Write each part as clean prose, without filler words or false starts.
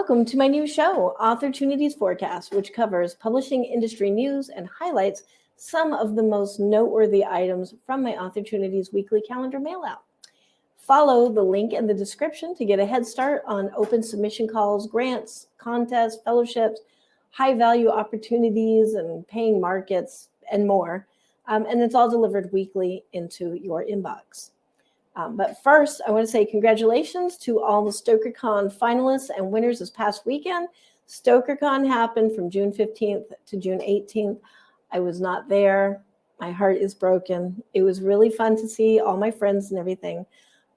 Welcome to my new show, Authortunities Forecast, which covers publishing industry news and highlights some of the most noteworthy items from my Authortunities weekly calendar mailout. Follow the link in the description to get a head start on open submission calls, grants, contests, fellowships, high-value opportunities, and paying markets, and more. And it's all delivered weekly into your inbox. But first, I want to say congratulations to all the StokerCon finalists and winners this past weekend. StokerCon happened from June 15th to June 18th. I was not there. My heart is broken. It was really fun to see all my friends and everything.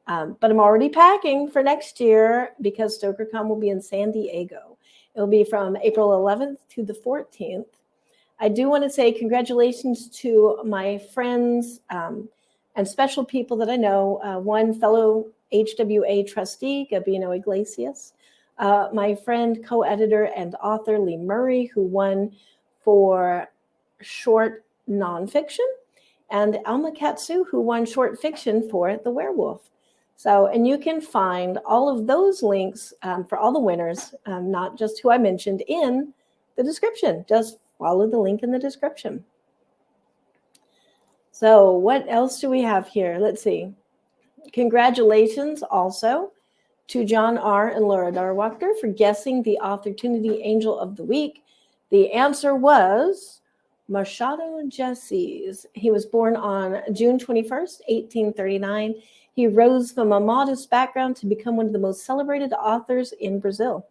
But I'm already packing for next year because StokerCon will be in San Diego. It will be from April 11th to the 14th. I do want to say congratulations to my friends and special people that I know. One fellow HWA trustee, Gabino Iglesias, my friend, co-editor, and author Lee Murray, who won for short nonfiction, and Alma Katsu, who won short fiction for The Werewolf. So, and you can find all of those links for all the winners, not just who I mentioned, in the description. Just follow the link in the description. So what else do we have here? Let's see. Congratulations also to John R. and Laura Darwachter for guessing the Authortunity Angel of the Week. The answer was Machado Jesses. He was born on June 21st, 1839. He rose from a modest background to become one of the most celebrated authors in Brazil.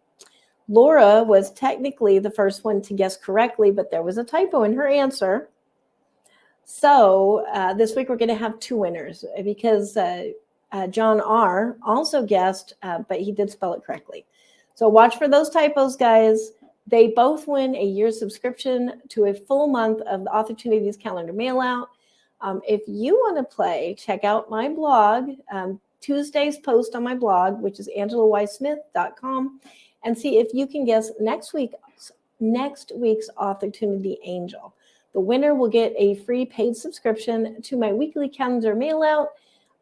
Laura was technically the first one to guess correctly, but there was a typo in her answer. So this week we're going to have two winners because John R. also guessed, but he did spell it correctly. So watch for those typos, guys. They both win a year's subscription to a full month of the Authortunities calendar mailout. If you want to play, check out my blog, Tuesday's post on my blog, which is angelawysmith.com, and see if you can guess next week's Authortunity Angel. The winner will get a free paid subscription to my weekly calendar mailout.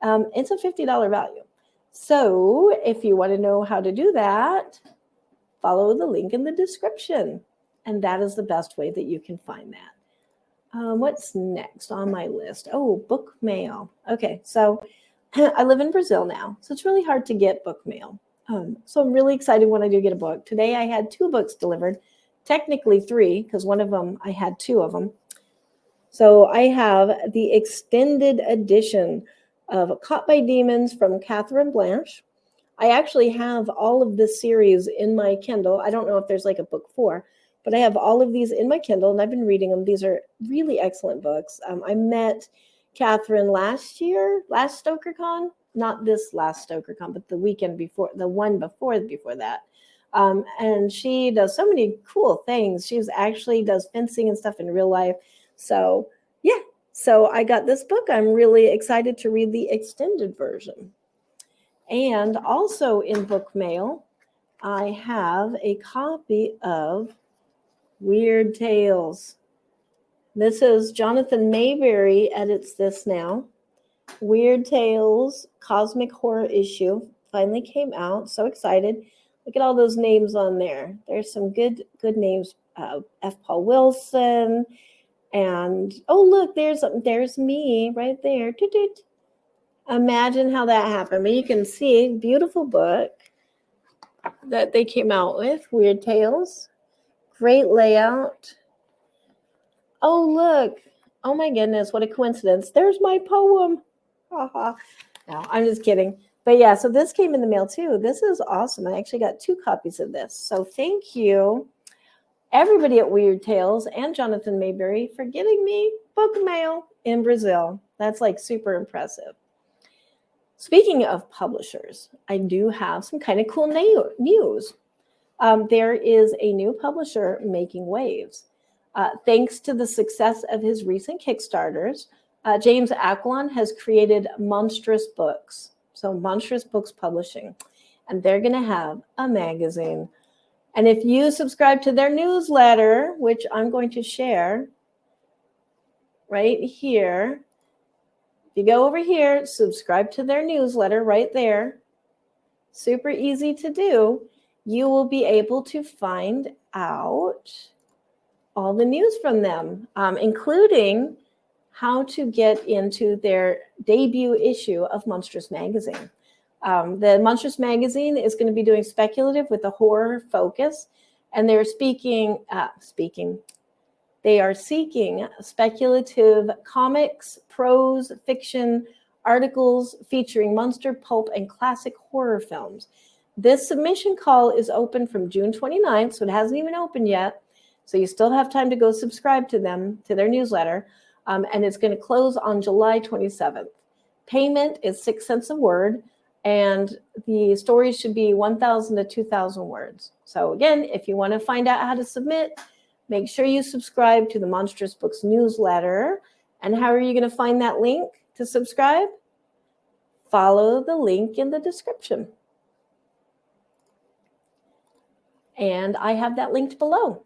It's a $50 value. So if you want to know how to do that, follow the link in the description. And that is the best way that you can find that. What's next on my list? Oh, book mail. Okay, so I live in Brazil now, so it's really hard to get book mail. So I'm really excited when I do get a book. Today I had 2 books delivered, technically 3, because one of them, I had 2 of them. So I have the extended edition of Caught by Demons from Catherine Blanche. I actually have all of this series in my Kindle. I don't know if there's like a book 4, but I have all of these in my Kindle, and I've been reading them. These are really excellent books. I met Catherine last year, last StokerCon, not this last StokerCon, but the weekend before, the one before that. And she does so many cool things. She's actually does fencing and stuff in real life. So yeah, so I got this book. I'm really excited to read the extended version. And also in book mail, I have a copy of Weird Tales. This is Jonathan Mayberry edits this now. Weird Tales Cosmic Horror issue finally came out. So excited. Look at all those names on there. There's some good names. F. Paul Wilson. And, oh, look, there's me right there. Toot-toot. Imagine how that happened. But you can see, beautiful book that they came out with, Weird Tales. Great layout. Oh, look. Oh, my goodness, what a coincidence. There's my poem. No, I'm just kidding. But, yeah, so this came in the mail, too. This is awesome. I actually got 2 copies of this. So thank you, everybody at Weird Tales and Jonathan Mayberry, for getting me book mail in Brazil. That's like super impressive. Speaking of publishers, I do have some kind of cool news. There is a new publisher making waves. Thanks to the success of his recent Kickstarters, James Aquilon has created Monstrous Books. So Monstrous Books Publishing. And they're going to have a magazine. And if you subscribe to their newsletter, which I'm going to share right here, if you go over here, subscribe to their newsletter right there. Super easy to do. you will be able to find out all the news from them, including how to get into their debut issue of Monstrous Magazine. The Monstrous Magazine is going to be doing speculative with a horror focus, and they're they are seeking speculative comics, prose, fiction, articles featuring monster, pulp, and classic horror films. This submission call is open from June 29th, so it hasn't even opened yet. So you still have time to go subscribe to them, to their newsletter, and it's going to close on July 27th. Payment is 6 cents a word, and the stories should be 1,000 to 2,000 words. So again, if you want to find out how to submit, make sure you subscribe to the Monstrous Books newsletter. And how are you going to find that link to subscribe? Follow the link in the description. And I have that linked below.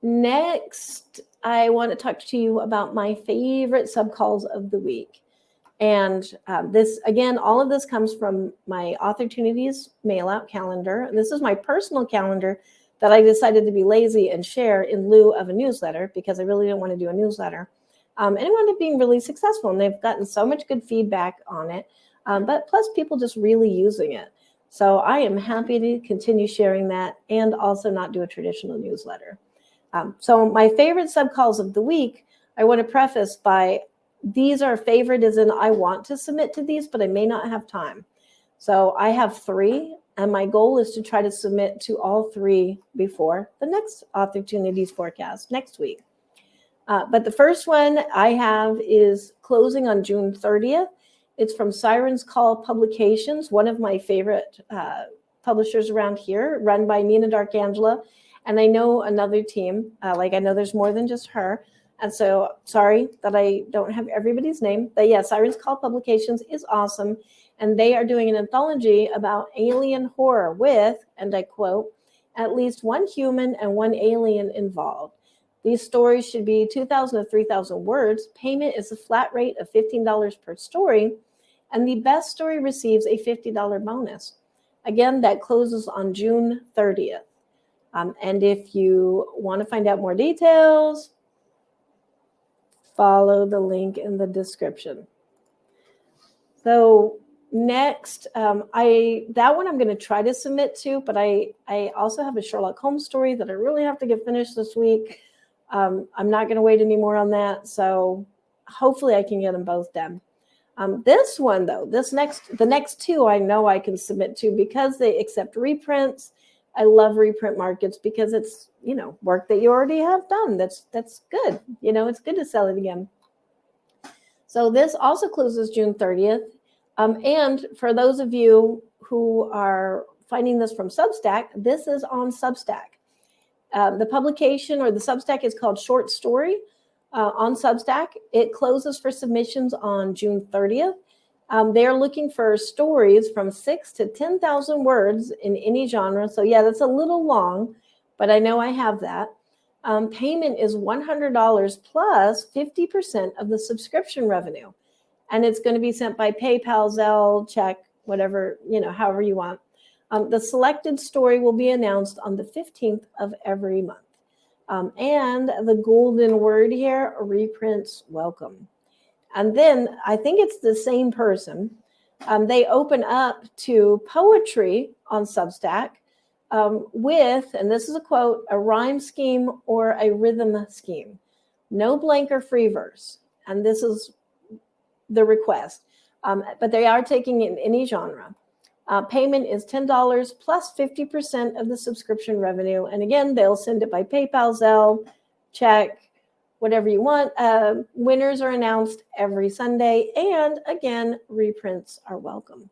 Next, I want to talk to you about my favorite subcalls of the week. And this, again, all of this comes from my Authortunities mail-out calendar. And this is my personal calendar that I decided to be lazy and share in lieu of a newsletter because I really didn't want to do a newsletter. And it wound up being really successful, and they've gotten so much good feedback on it, but plus people just really using it. So I am happy to continue sharing that and also not do a traditional newsletter. So my favorite subcalls of the week, I want to preface by these are favorite as in I want to submit to these, but I may not have time. So I have 3, and my goal is to try to submit to all 3 before the next Authortunities Forecast next week. But the first one I have is closing on June 30th. It's from Siren's Call Publications, one of my favorite publishers around here, run by Nina Darkangela. And I know another team, I know there's more than just her. And so sorry that I don't have everybody's name. But yeah, Siren's Call Publications is awesome. And they are doing an anthology about alien horror with, and I quote, at least one human and one alien involved. These stories should be 2,000 to 3,000 words. Payment is a flat rate of $15 per story. And the best story receives a $50 bonus. Again, that closes on June 30th. And if you want to find out more details, follow the link in the description. So next, that one I'm going to try to submit to, but I also have a Sherlock Holmes story that I really have to get finished this week. I'm not going to wait anymore on that. So hopefully I can get them both done. This one, though, the next 2 I know I can submit to because they accept reprints. I love reprint markets because it's, work that you already have done. That's good. It's good to sell it again. So this also closes June 30th. And for those of you who are finding this from Substack, this is on Substack. The publication or the Substack is called Short Story on Substack. It closes for submissions on June 30th. They're looking for stories from 6,000 to 10,000 words in any genre. So yeah, that's a little long, but I know I have that. Payment is $100 plus 50% of the subscription revenue. And it's going to be sent by PayPal, Zelle, check, whatever, however you want. The selected story will be announced on the 15th of every month. And the golden word here, reprints welcome. And then I think it's the same person. They open up to poetry on Substack with, and this is a quote, a rhyme scheme or a rhythm scheme. No blank or free verse. And this is the request. But they are taking in any genre. Payment is $10 plus 50% of the subscription revenue. And again, they'll send it by PayPal, Zelle, check, whatever you want. Winners are announced every Sunday. And again, reprints are welcome.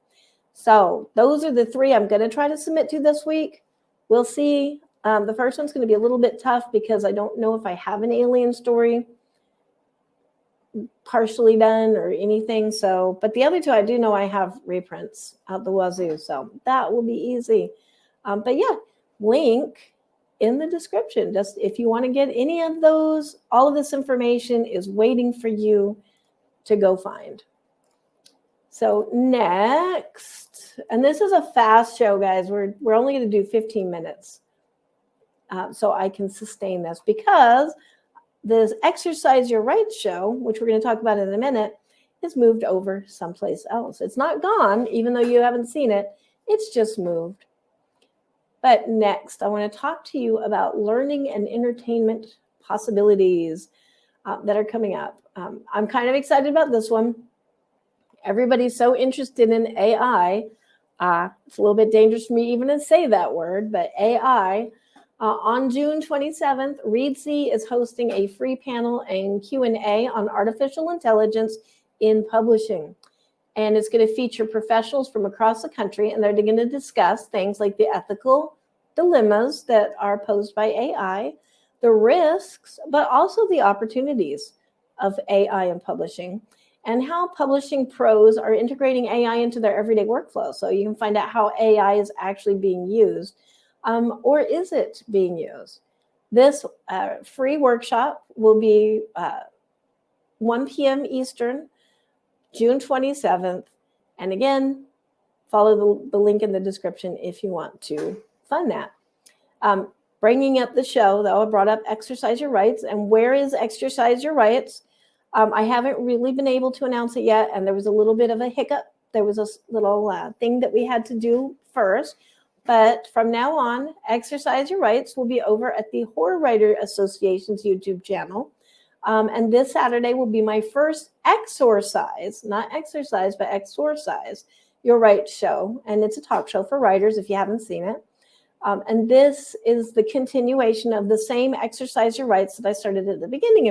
So those are the 3 I'm going to try to submit to this week. We'll see. The first one's going to be a little bit tough because I don't know if I have an alien story partially done or anything. So, but the other 2, I do know I have reprints out the wazoo. So that will be easy. But yeah, link in the description. Just if you want to get any of those, all of this information is waiting for you to go find. So next, and this is a fast show, guys. We're only going to do 15 minutes. So I can sustain this, because this Exercise Your Rights show, which we're going to talk about in a minute, is moved over someplace else. It's not gone, even though you haven't seen it. It's just moved. But next, I want to talk to you about learning and entertainment possibilities that are coming up. I'm kind of excited about this one. Everybody's so interested in AI. It's a little bit dangerous for me even to say that word, but AI. On June 27th, Reedsy is hosting a free panel and Q&A on artificial intelligence in publishing. And it's going to feature professionals from across the country, and they're going to discuss things like the ethical dilemmas that are posed by AI, the risks, but also the opportunities of AI in publishing, and how publishing pros are integrating AI into their everyday workflow. So you can find out how AI is actually being used, or is it being used? This free workshop will be 1 p.m. Eastern, June 27th. And again, follow the link in the description if you want to fund that. Bringing up the show, though, I brought up Exercise Your Rights. And where is Exercise Your Rights? I haven't really been able to announce it yet, and there was a little bit of a hiccup. There was a little thing that we had to do first. But from now on, Exercise Your Rights will be over at the Horror Writer Association's YouTube channel. And this Saturday will be my first exorcise, not exercise, but exorcise Your Rights show. And it's a talk show for writers if you haven't seen it. And this is the continuation of the same Exercise Your Rights that I started at the beginning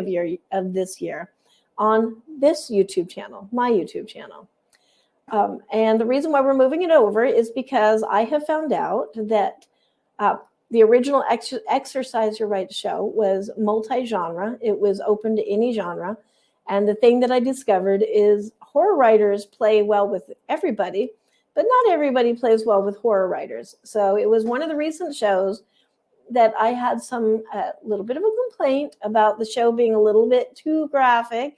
of this year on this YouTube channel, my YouTube channel. And the reason why we're moving it over is because I have found out that the original Exercise Your Rights show was multi-genre. It was open to any genre. And the thing that I discovered is horror writers play well with everybody, but not everybody plays well with horror writers. So it was one of the recent shows that I had some little bit of a complaint about the show being a little bit too graphic.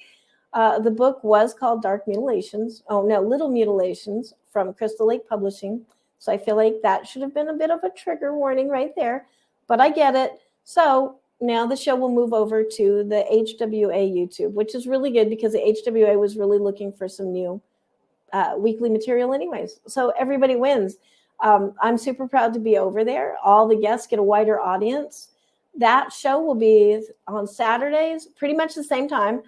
The book was called Little Mutilations from Crystal Lake Publishing. So I feel like that should have been a bit of a trigger warning right there, but I get it. So now the show will move over to the HWA YouTube, which is really good because the HWA was really looking for some new weekly material anyways. So everybody wins. I'm super proud to be over there. All the guests get a wider audience. That show will be on Saturdays, pretty much the same time,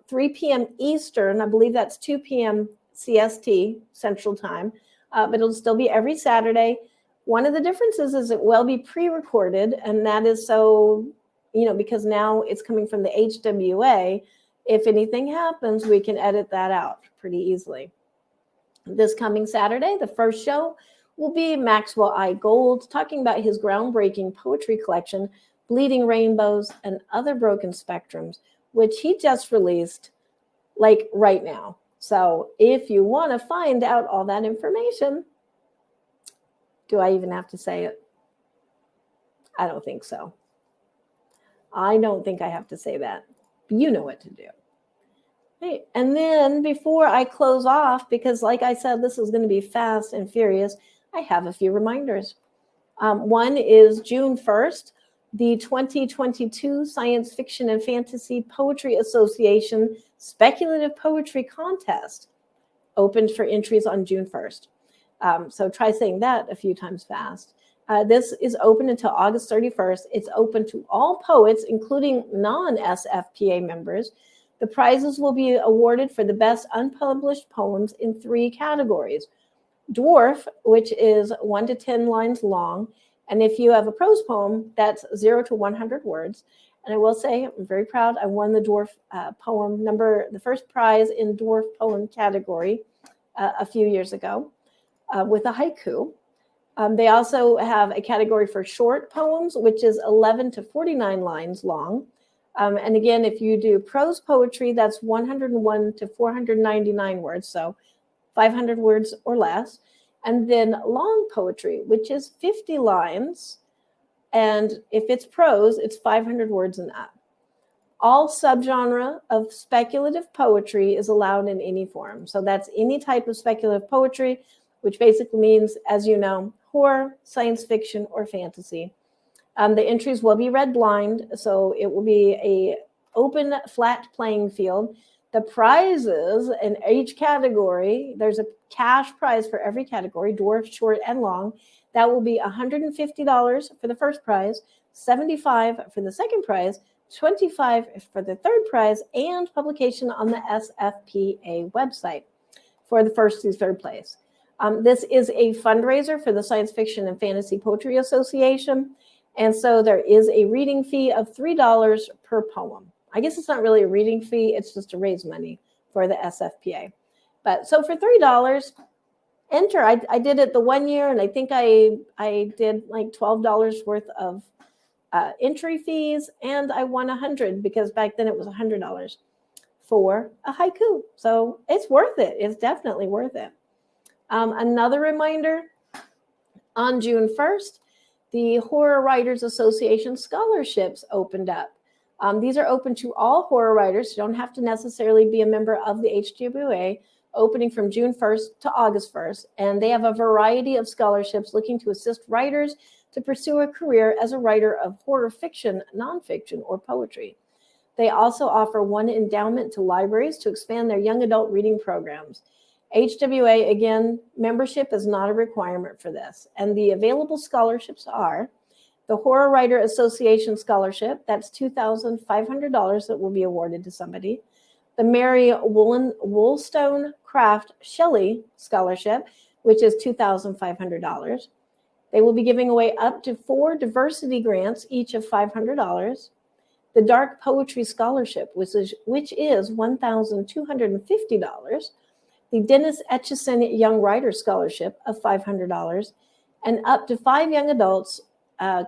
3 p.m. Eastern. I believe that's 2 p.m. CST, Central Time. But it'll still be every Saturday. One of the differences is it will be pre-recorded, and that is so, because now it's coming from the HWA. If anything happens, we can edit that out pretty easily. This coming Saturday, the first show will be Maxwell I. Gold talking about his groundbreaking poetry collection, Bleeding Rainbows and Other Broken Spectrums, which he just released like right now. So if you want to find out all that information, do I even have to say it? I don't think so. I don't think I have to say that. You know what to do. Hey, and then before I close off, because like I said, this is going to be fast and furious, I have a few reminders. One is June 1st, the 2022 Science Fiction and Fantasy Poetry Association Speculative Poetry Contest opened for entries on June 1st. So try saying that a few times fast. This is open until August 31st. It's open to all poets, including non-SFPA members. The prizes will be awarded for the best unpublished poems in 3 categories. Dwarf, which is 1 to 10 lines long. And if you have a prose poem, that's 0 to 100 words. And I will say, I'm very proud. I won the dwarf poem the first prize in dwarf poem category a few years ago with a haiku. They also have a category for short poems, which is 11 to 49 lines long. And again, if you do prose poetry, that's 101 to 499 words, so 500 words or less. And then long poetry, which is 50 lines. And if it's prose, it's 500 words and up. All subgenre of speculative poetry is allowed in any form. So that's any type of speculative poetry. which basically means, as you know, horror, science fiction, or fantasy. The entries will be read blind, so it will be a open, flat playing field. The prizes in each category, there's a cash prize for every category, dwarf, short, and long. That will be $150 for the first prize, $75 for the second prize, $25 for the third prize, and publication on the SFPA website for the first through third place. This is a fundraiser for the Science Fiction and Fantasy Poetry Association. And so there is a reading fee of $3 per poem. I guess it's not really a reading fee. It's just to raise money for the SFPA. But so for $3, enter. I did it the 1 year, and I think I did like $12 worth of entry fees, and I won $100 because back then it was $100 for a haiku. So it's worth it. It's definitely worth it. Another reminder, on June 1st, the Horror Writers Association scholarships opened up. These are open to all horror writers. You don't have to necessarily be a member of the HWA, opening from June 1st to August 1st. And they have a variety of scholarships looking to assist writers to pursue a career as a writer of horror fiction, nonfiction, or poetry. They also offer one endowment to libraries to expand their young adult reading programs. HWA, again, membership is not a requirement for this. And the available scholarships are the Horror Writer Association Scholarship, that's $2,500 that will be awarded to somebody. The Mary Wollstonecraft Shelley Scholarship, which is $2,500. They will be giving away up to 4 diversity grants, each of $500. The Dark Poetry Scholarship, which is $1,250. The Dennis Etchison Young Writer Scholarship of $500, and up to 5 young adults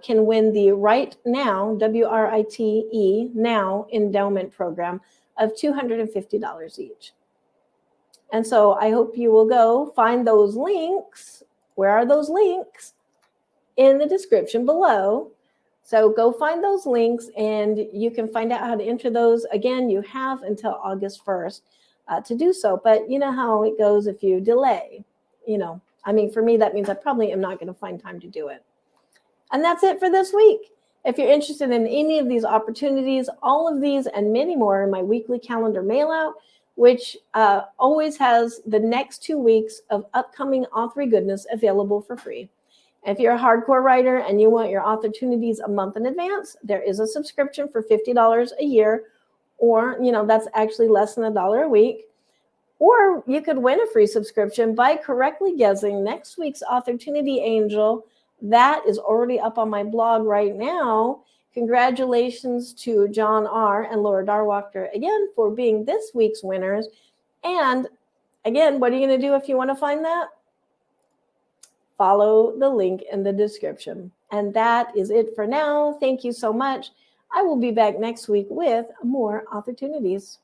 can win the Write Now, WRITE, Now Endowment Program of $250 each. And so I hope you will go find those links. Where are those links? In the description below. So go find those links, and you can find out how to enter those. Again, you have until August 1st. To do so. But you know how it goes if you delay, for me, that means I probably am not going to find time to do it. And that's it for this week. If you're interested in any of these opportunities, all of these and many more in my weekly calendar mail out, which always has the next 2 weeks of upcoming authory goodness available for free. If you're a hardcore writer and you want your Authortunities a month in advance, there is a subscription for $50 a year, or, that's actually less than $1 a week. Or you could win a free subscription by correctly guessing next week's Authortunity Angel. That is already up on my blog right now. Congratulations to John R. and Laura Darwachter again for being this week's winners. And again, what are you going to do if you want to find that? Follow the link in the description. And that is it for now. Thank you so much. I will be back next week with more Authortunities.